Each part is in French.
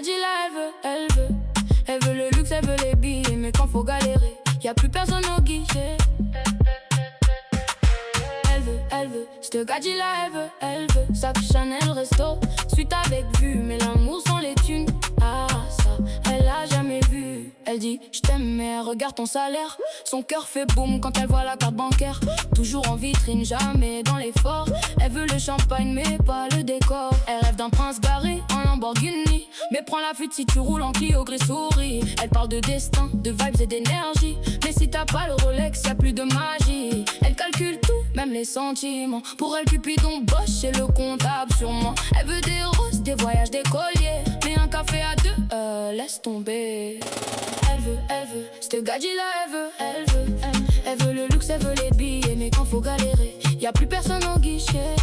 gars dit là, elle veut le luxe, elle veut les billets. Mais quand faut galérer, y'a plus personne au guichet. Elle veut, c'te gars dit là, elle veut sac Chanel, resto, suite avec vue. Mais l'amour sans les thunes, ah ça, elle a jamais vu. Elle dit j't'aime mais regarde ton salaire. Son cœur fait boum quand elle voit la carte bancaire. Toujours en vitrine, jamais dans l'effort. Elle veut le champagne mais pas le décor. Elle rêve d'un prince garé en Lamborghini, mais prends la fuite si tu roules en Clio gris souris. Elle parle de destin, de vibes et d'énergie. Mais si t'as pas le Rolex, y'a plus de magie. Elle calcule tout, même les sentiments. Pour elle Cupidon bosse et le comptable sur moi. Elle veut des roses, des voyages, des colliers. Mais un café à deux, laisse tomber. Elle veut, c'te gars dit là, elle veut le luxe, elle veut les billets. Mais quand faut galérer, y'a plus personne au guichet.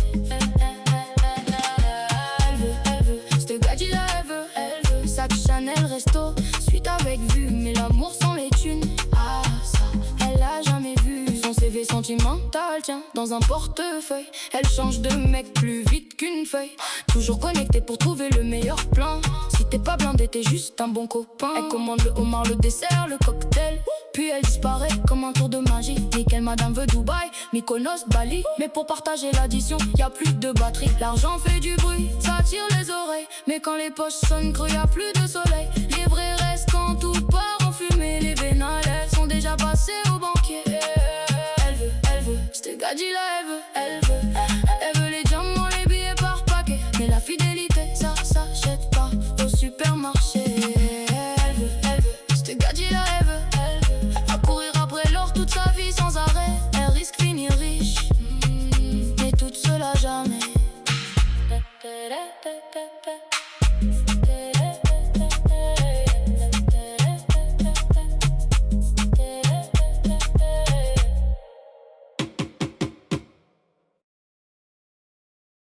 Elle veut, c'te gars dit là, elle veut sac Chanel, resto, suite avec vue. Mais l'amour sans les thunes, ah ça, elle a jamais vu. Son CV sentimental tient dans un portefeuille. Elle change de mec plus vite qu'une feuille. Toujours connectée pour trouver le meilleur plan. Si t'es pas blindé, t'es juste un bon copain. Elle commande le homard, le dessert, le cocktail. Puis elle disparaît comme un tour de magie. Nickel, madame veut Dubaï, Mykonos, Bali. Mais pour partager l'addition, y'a plus de batterie. L'argent fait du bruit, ça attire les oreilles. Mais quand les poches sonnent creux, y'a plus de soleil. Les vrais restent quand tout